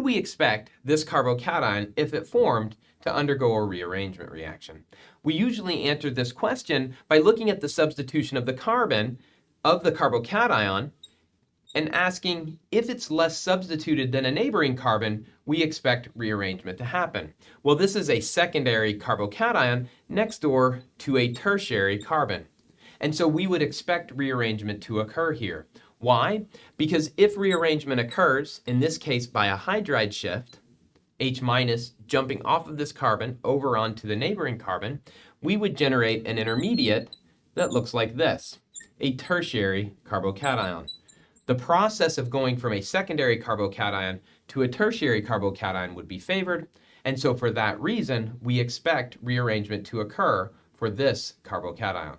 we expect this carbocation, if it formed, to undergo a rearrangement reaction? We usually answer this question by looking at the substitution of the carbon of the carbocation and asking if it's less substituted than a neighboring carbon, we expect rearrangement to happen. Well, this is a secondary carbocation next door to a tertiary carbon. And so we would expect rearrangement to occur here. Why? Because if rearrangement occurs, in this case by a hydride shift, H minus jumping off of this carbon over onto the neighboring carbon, we would generate an intermediate that looks like this, a tertiary carbocation. The process of going from a secondary carbocation to a tertiary carbocation would be favored, and so for that reason, we expect rearrangement to occur for this carbocation.